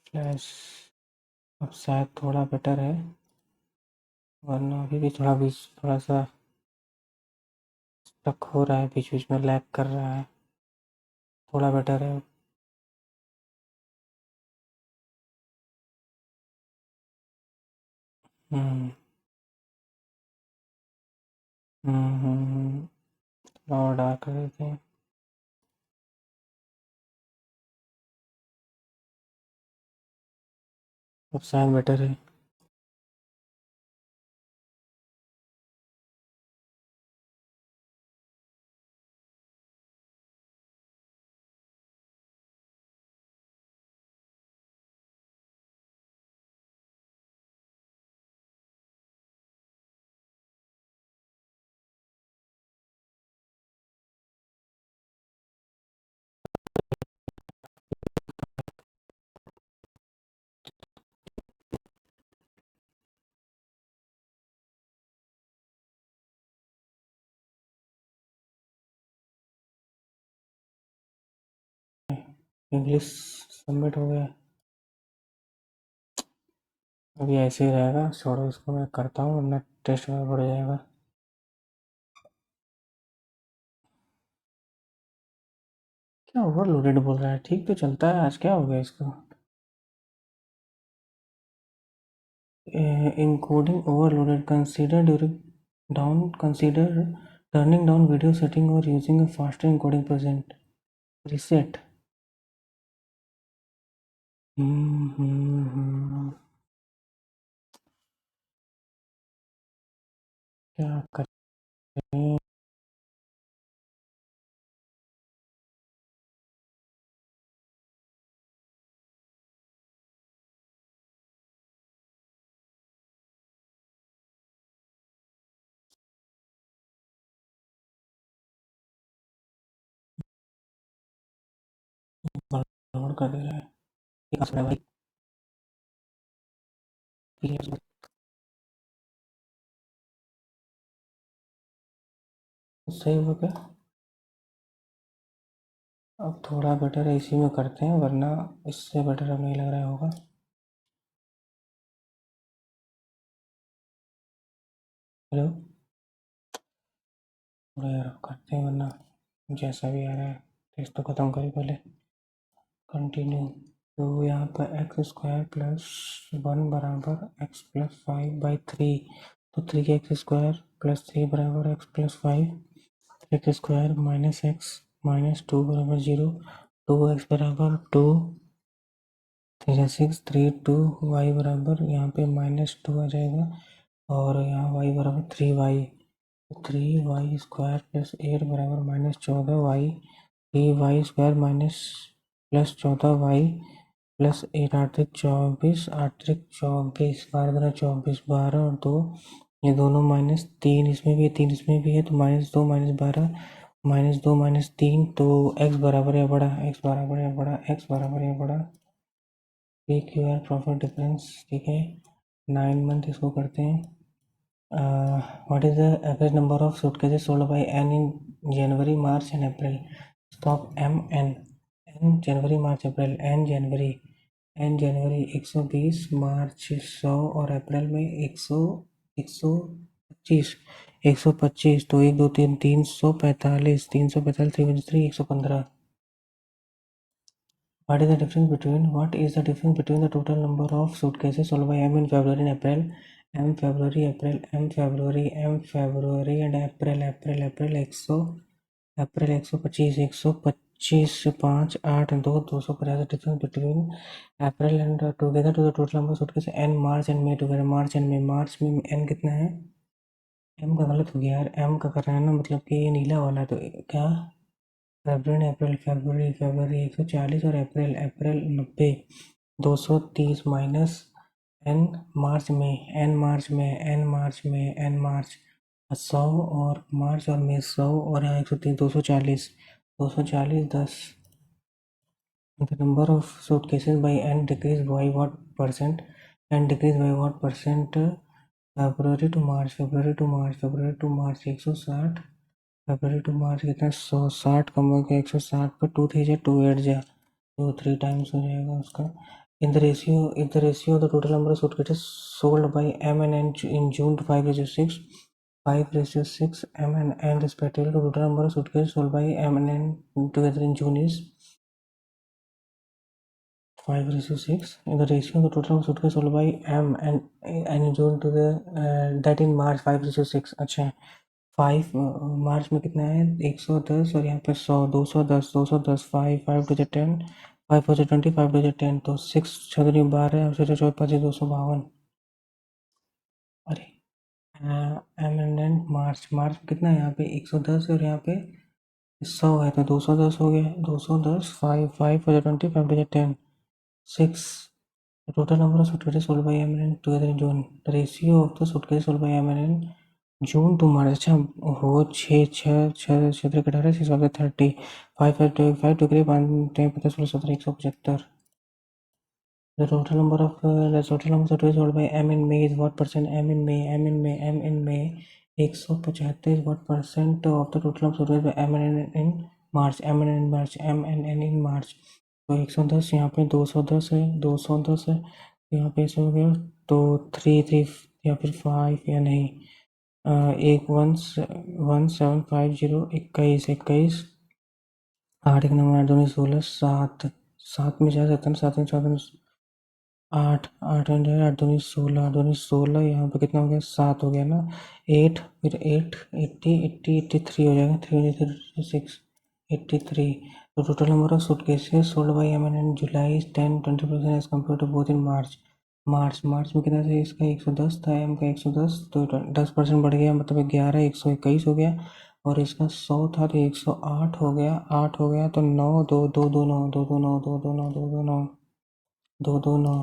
फ्लैश अब शायद थोड़ा बेटर है, वरना अभी भी थोड़ा सा स्टक हो रहा है, बीच बीच में लैग कर रहा है, थोड़ा बेटर है। हम्म और डार्क कर देते हैं, अब शायद बेटर है। इंग्लिश सबमिट हो गया, अभी ऐसे ही रहेगा, छोड़ो इसको, मैं करता हूँ वरना टेस्ट में बढ़ जाएगा। क्या ओवरलोडेड बोल रहा है, ठीक तो चलता है, आज क्या हो गया इसको? Encoding overloaded, consider turning down video setting or using a faster encoding present reset। क्या करें? गड़बड़ कर दे रहा है, ये कहाँ से भाई, ये सही हो गया, अब थोड़ा बेटर है, इसी में करते हैं, वरना इससे बेटर अब नहीं लग रहा होगा। हेलो, थोड़ा यार करते हैं, वरना जैसा भी आ रहा है टेस्ट तो ख़त्म करें पहले। कंटिन्यू। तो यहाँ पर एक्स स्क्वायर प्लस 1 बराबर एक्स प्लस 5/3। तो 3x² प्लस 3 बराबर x plus 5। X square minus x minus 2 बराबर 0। 2x बराबर 2, 3 6 3 2। वाई बराबर यहाँ पे -2 आ जाएगा और यहाँ y बराबर 3y। 3y² प्लस 8 बराबर -14y। 3y² minus plus 14y plus 8 8 24, 8 24, 12 24, 12 और 2, ये दोनों -3 इसमें भी है, 3 इसमें भी है, तो -2 -12, -2 -3। तो x बराबर या बड़ा, x बराबर या बड़ा, x बराबर या बड़ा P Q R profit difference. ठीक है, 9 मंथ इसको करते हैं। What is the average number of suitcases sold by N in January March and April. Stop M N. N January March April. N January 120, March 100 और अप्रैल में 125। 125 तो 1 2 3 345, 345 3 3 115। What is the difference between the total number of suitcases sold by M in February and April? M February April M February M February and April April April 100 April 125 125 5 8 2 250। Difference between April and together to the total number suitcase N March and May together. March में N कितना है। M का गलत हो गया यार, M का कर रहा है ना, मतलब कि ये नीला वाला है तो क्या फरवरी 140 और अप्रैल 90। 230 माइनस एन मार्च में 100 और मार्च और में 100 और यहाँ 130 240 10। The number of suitcases by n decreased by what percent? n decreased by what percent? February to March 160। February to March कितना 160 कम हो गया, 160 पर 2 3 जा 2 8 जा, तो 3 टाइम्स हो जाएगा उसका। In the ratio the total number of suitcases sold by M and N in June to 5:6, 5:6 M and N respectively to total number of suitcases sold by M and N together in June is 5:6। The ratio of the total suitcase sold by M and in June to the that in March 5:6। अच्छा 5 मार्च में कितना है 110 और यहाँ पे 100 210 210 5 5 to 10 5 4 20 5 to 10 तो 6 6 दूनी 12 और 6 4 5 252। अरे एम एंड एन मार्च में कितना है यहाँ पे 110 और यहाँ पे 100 है तो 210 हो गया। 210 5 5 4 20 5 to 10 6। The total number of suitcases sold by M&N together in June. The ratio of the suitcases sold by M&N June to March. अच्छा हो 6 6 6 6 18 6 30 5 5 2 5 2 5 50 16 17 175। The total number of suitcases sold by M in May is what percent? M in May 175 is what percent of the total of suitcases by M&N in March? M&N in March। तो 110 यहाँ पे 210 है 210 है, यहाँ पे ऐसे हो गया तो 3 3 या फिर 5 या नहीं 1750 21 21 8 1 9 8 2 16 7 7 में 4 7 7 में 4 8 8 8 2 16 2 16 यहाँ पे कितना हो गया 7 हो गया ना 8 फिर 8 80 80 83 हो जाएगा 3 6 83। तो total number of suitcases sold by M&N July 10 20% as compare to both in March में कितना था इसका 110 था एम का 110 तो 10% बढ़ गया मतलब 11 121 हो गया और इसका 100 था तो 108 हो गया 8 हो गया तो 9 2 2 2 9 2 2 9 2 2 9 2 2 9 2 2 9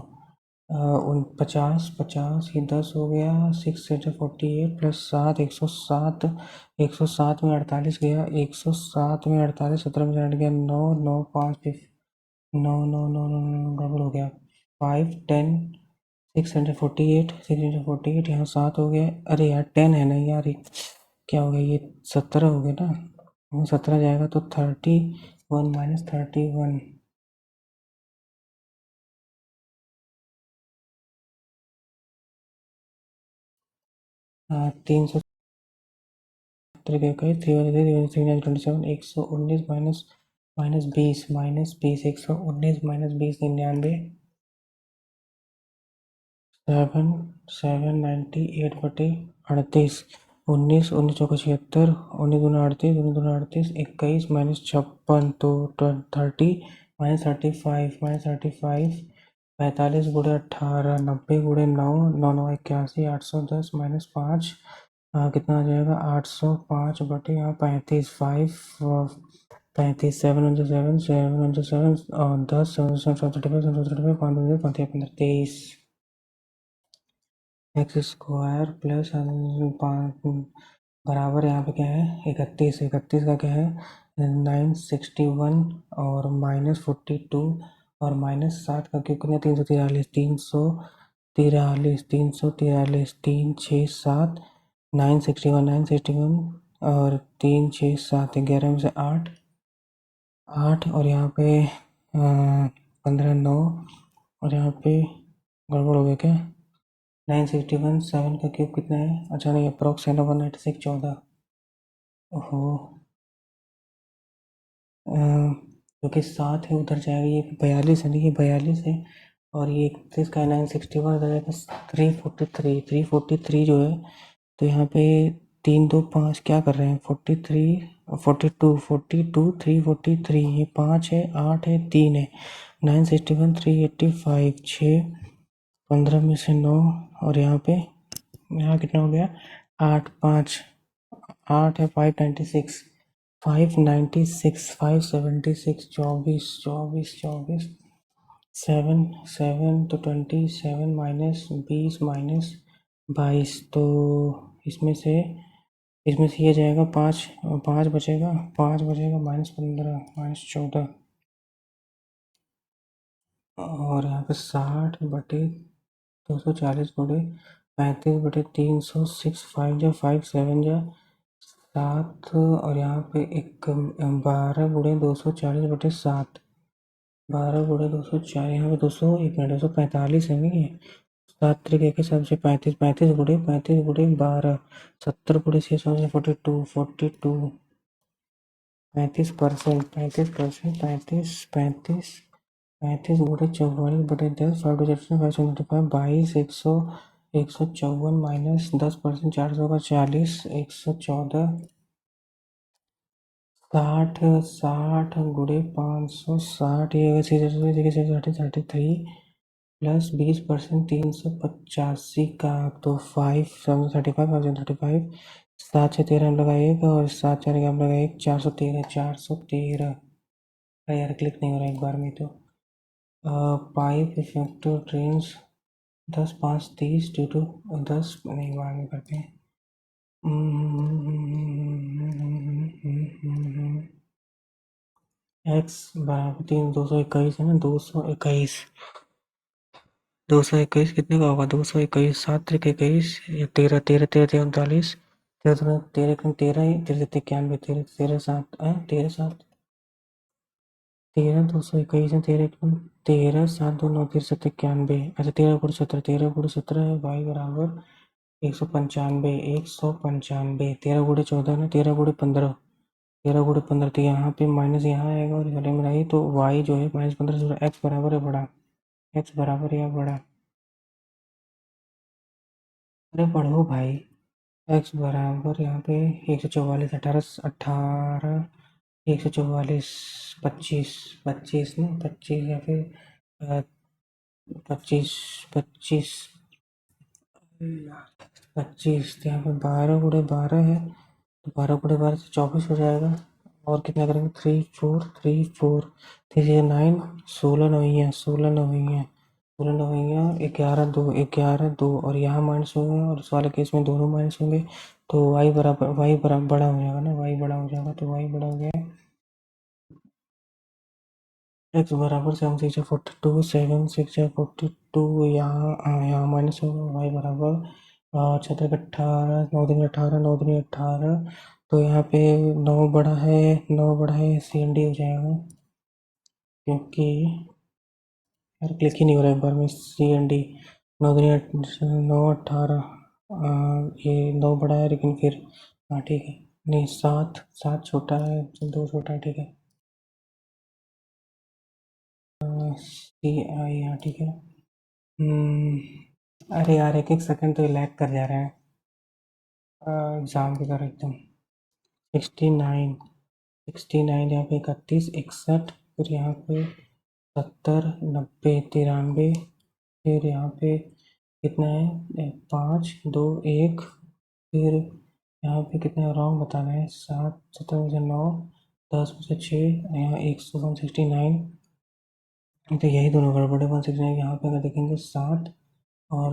50 50 ये 10 हो गया 6 7 48 प्लस 7 107 107 में 48 गया 107 में 48 17 में 8 गया 9 9 5 9 9 9 9 गड़बड़ हो गया 5 10 648 यहाँ 7 हो गया। अरे यार 10 है ना यार क्या हो गया ये 17 हो गया ना 17 जाएगा तो 31 माइनस 31 300 3 21 3 9 27 119 माइनस 20 119 माइनस 20 99 798/38 19 19 चौका 76 19 दूना 38 19 दूना 38 21 माइनस 56 तो 30 -35 45 गुणे 18 90 गुणे 9 9 9 81 810 माइनस 5 कितना आ जाएगा 805 यहाँ 35 5 35 7 7 7 7 और 10 7 35 35 5 15 23 एक्स स्क्वायर प्लस बराबर यहाँ पे क्या है 31 31 का क्या है 961 और -42 और -7 का क्यों कितना 343 3 6 7 961 और 3 6 7 11 में से 8 और यहाँ पे 15 9 और यहाँ पे गड़बड़ हो गया क्या 961 7 का क्यूब कितना है अच्छा नहीं अप्रोक्स है ना 196 14 ओहो क्योंकि 7 है उधर जाएगा ये 42 है नहीं ये 42 है और ये 31 का 961 उधर जाएगा 343 जो है तो यहाँ पे 3 2 5 क्या कर रहे हैं 43 42 343 ये 5 है 8 है 3 है 961 385 6 15 में से 9 और यहाँ पे यहाँ कितना हो गया 8 5 8 है 596 576 24 7 तो 27 माइनस 20 माइनस 22 तो इसमें से ये जाएगा 5 बचेगा -15 -14 और यहाँ पे 60/240 गुणे 35/300 6 5 जा 5 7 जा 7 और यहाँ पे एक 12 गुणे 240/7 12 गुणे 240 यहाँ पे 200 1 मिनट 245 है नहीं है 7 तरीके के सबसे 35 35 गुणे 12 70 गुणे 6 42 35% 35 गुणे 44/10 22 154 माइनस 10% 400 का 40 114 60 गुणे 560 ये अगर 33 प्लस 20% 385 का तो 5 7 से 13 लगा 1 और 7 4 लगा 1 413 यार क्लिक नहीं हो रहा एक बार में तो pipe effective trains 10 5 30 due to 10 नहीं बाद में करते हैं एक्स बराबर 221 है ना 221 कितने का होगा 221 7 3 21 13 13 13 39 13 13 13 13 91 13 7 13 7 13 221 है 13 7 2 9 13 7 91 अच्छा 13 है y बराबर 195 13 गुणे 14 ना 13 गुणे 15 तो यहाँ पे माइनस यहाँ आएगा और गले में आई तो y जो है -15 एक्स बराबर है बड़ा एक्स बराबर या बड़ा अरे पढ़ो भाई एक्स बराबर यहाँ पे 144 18 144 25 25 ना 25 या फिर 25 तो यहाँ पे 12 गुणे 12 है तो 12 गुणे 12 से 24 हो जाएगा और कितना करेंगे 3 4 9 16 नवैया 11 2 और यहाँ माइनस होगा और इस वाले केस में दोनों माइनस होंगे तो y बराबर बड़ा हो जाएगा ना y बड़ा हो जाएगा तो y बड़ा हो गया x बराबर 7 6 42 7 6 42 यहाँ माइनस होगा y बराबर 18 9 दूनी 18 तो यहाँ पे 9 बड़ा है CND हो जाएगा क्योंकि यार क्लिक ही नहीं हो रहा एक बार में CND 9 18 ये 9 बड़ा है लेकिन फिर हाँ ठीक है नहीं, 7 छोटा है, 2 छोटा है, ठीक है। CI, हाँ ठीक है। अरे यार, एक एक सेकंड तो लैग कर जा रहे हैं। एग्जाम की तरह एकदम। 69, 69, यहाँ पे 31, 61, फिर यहाँ पे 70, 90, 93, फिर यहाँ पे कितना है, 5, 2, 1, फिर यहाँ पे कितना रॉन्ग बताना है, 7, 17 में से 9, 10 में से 6, यहाँ 169, तो यही दोनों गड़बड़ है। 169 यहाँ पे अगर देखेंगे 7, और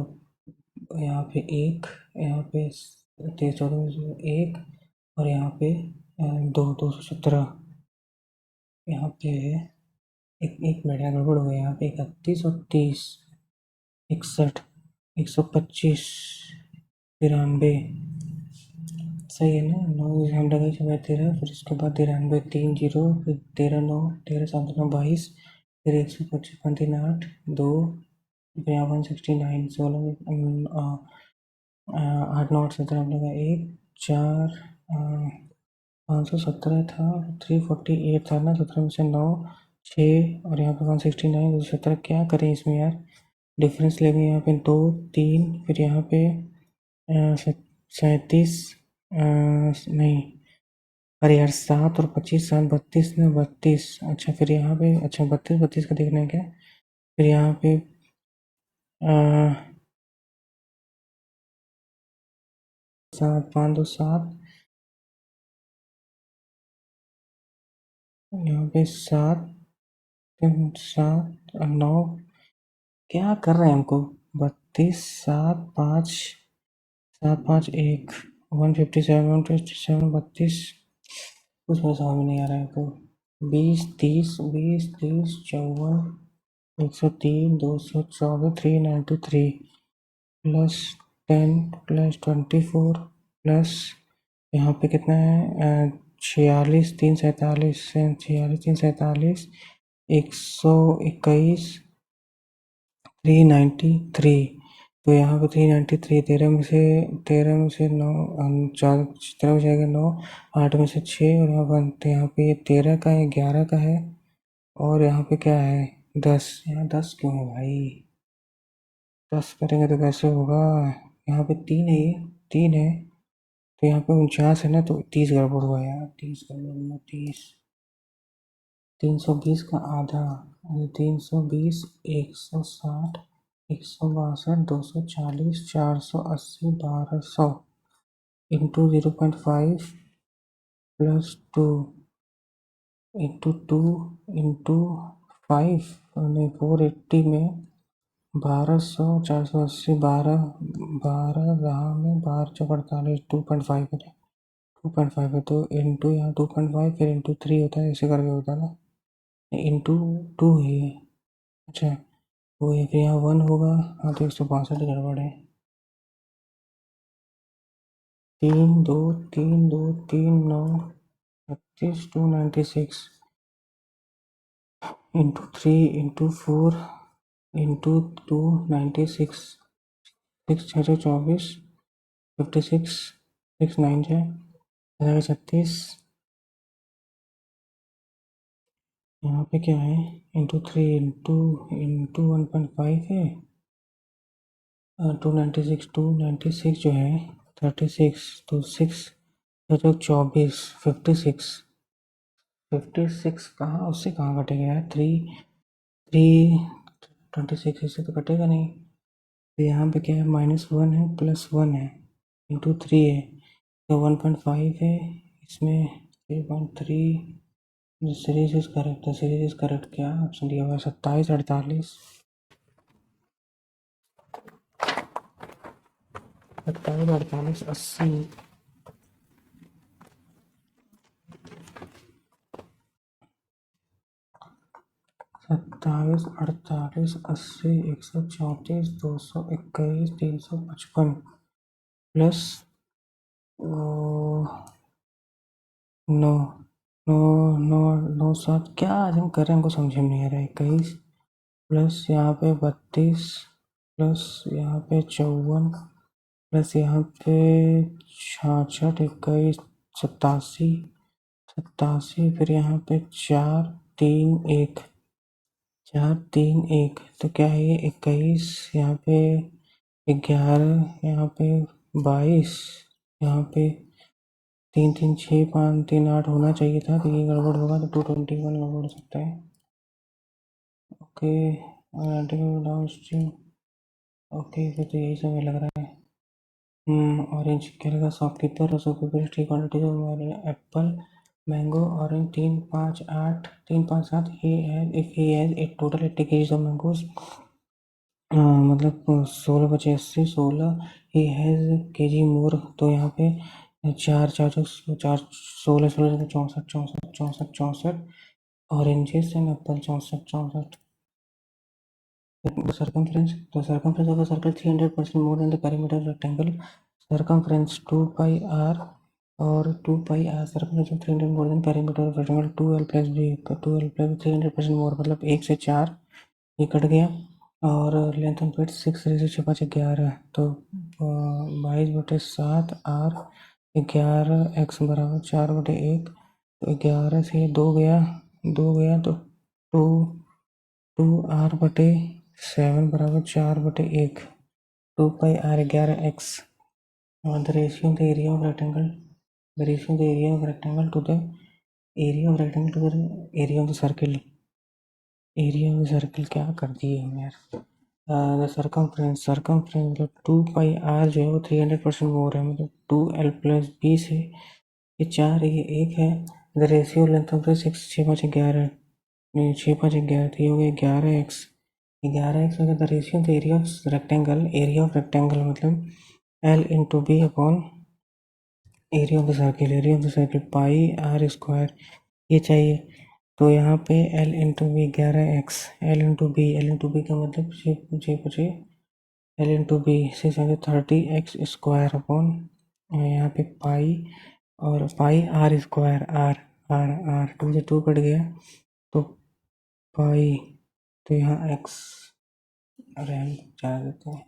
यहाँ पे 1, यहाँ पे 23, 14 में से 1, और यहाँ पे 217, यहाँ पे है एक एक मिनट, यहाँ गड़बड़ हो गया, यहाँ पे 31 और 30, 61, 125, 93, सही है ना। 9 हम लगे समय 13, फिर उसके बाद 93, 3 जीरो, फिर 13, 9, 13, 7, 9, 22, फिर 125, 3, 8, 2, फिर यहाँ 169, 16, 8, 9, 8, 17 हम लगा 1, 4, 517 था, 348 था ना, 17 में से 9, 6, और यहाँ पे 169, 217, क्या करें इसमें यार, डिफरेंस लेंगे यहाँ पे 2, 3, फिर यहाँ पे 37, नहीं, अरे यार 7 और 25, 7, 32 में 32, अच्छा फिर यहाँ पे, अच्छा 32, 32 का देखना है क्या, फिर यहाँ पे 7, 5, 2, 7, यहाँ पे 7, 7, 9, क्या कर रहे हैं हमको, 32, 7, 5, 7, 5, 1, 157, 157, 32, कुछ मेरे समझ में नहीं आ रहा है तो 20, 30, 20, 30, 54, 103, 224, 393, प्लस 10, प्लस 24, प्लस यहाँ पे कितना है, 46, 3, 47, 46, 3, 47, 121, 393, तो यहाँ पे 393, 13 में से 9, 4, 17 में से जाएगा 9, 8 में से 6, और यहाँ पर तो यहाँ पे ये 13 का है, 11 का है, और यहाँ पे क्या है, 10, यहाँ 10 क्यों है भाई, 10 करेंगे तो कैसे होगा, यहाँ पे 3 है, ये 3 है, तो यहाँ पे 49 है ना, तो 30 गड़बड़ हुआ यार, 30 गड़बड़ हुआ, 30, 320 का आधा, 320, 160, 162, 240, 480, 1200, इंटू 0.5, प्लस 2, इंटू 2, इंटू 5, नहीं 480 में 1200, 480, 12, 12 रहा में 12, 448, 2.5 है, 2.5 है, तो इंटू यहाँ 2.5, फिर इंटू 3 होता है, ऐसे करके होता है ना, इंटू 2 है ये, अच्छा वो है, फिर यहाँ 1 होगा, हाँ तो 162 गड़बड़ है, 3, 2, 3, 2, 3, 9, 36, 296, इंटू 3, इंटू 4, इंटू 2, 96, 6, 6, 24, 56, 6, 9 है, 36, यहाँ पे क्या है, इंटू 3, इंटू इंटू 1.5 है, 296, 296 जो है, 36, तो 6, 24, 56, 56 कहाँ, उससे कहाँ कटेगा यार, 3, 26 इससे तो कटेगा नहीं, तो यहाँ पे क्या है, -1 है, +1 है, इंटू 3 है, तो 1.5 है, इसमें 3.3, सीरीज इज करेक्ट, तो सीरीज इज करेक्ट, क्या ऑप्शन दिया हुआ है, 27, 48, 27, 48, 80, 27, 48, 80, 134, 221, 355, प्लस 9, 9, 9, 9, 7, क्या आज हम कर रहे हैं, हमको समझ में नहीं आ रहा है, 21, प्लस यहाँ पे 32, प्लस यहाँ पे 54, प्लस यहाँ पे 66, 21, सतासी, फिर यहाँ पे 4 3 1, 4 3 1, तो क्या है ये 21, यहाँ पे 11, यहाँ पे 22, यहाँ पे 3 3 6 5 3 8 होना चाहिए था, तो ये गड़बड़ होगा, तो 221 गड़बड़ हो सकता है। Okay, down stream. ओके, फिर तो यही समय लग रहा है। ऑरेंज क्या लगा, shopkeeper, shopkeeper tree quantity of Apple, mango, orange, 3 5 8, 3 5 7, he has if he has a total 80 kgs of mangoes, मतलब 16 × 80, 16, he has kg मोर, तो यहाँ पे 4 4 4 16 16 64 64 64 64 oranges and Apple 64 64। The circumference of a circle 300% more than the perimeter of a rectangle. Circumference 2 pi r और 2 pi r, circumference of 300 more than perimeter of rectangle 2l plus b, 2l plus 300% more, मतलब 1 से 4 ये cut गया, और length of bed 6 से 6 5 11, तो 22/7 r, 11x बराबर 4/1, तो 11 से 2 गया, 2 गया, तो 2r/7 बराबर 4/1, 2 pi r 11x, और the ratio of the area of rectangle, the ratio of the area of rectangle to the area of rectangle to the area of the circle, area of the circle क्या कर दिए हम यार। The circumference मतलब 2 pi r जो है वो 300% मोर है, मतलब 2l प्लस b से ये 4 ये 1 है। The ratio length of the 6 6 5 11, नहीं 6 5 11, तो ये हो गया 11x, 11x हो गया। The ratio of the area of rectangle, area of rectangle मतलब l into B upon area of the circle, area of the circle pi R square, ये चाहिए। तो यहाँ पे l into B 11x, l into B, का मतलब 6 L into B से 30x square upon यहाँ पे पाई, और pi R square, R R R 2 से 2 कट गया, तो पाई, तो यहाँ x रहने जा देते हैं।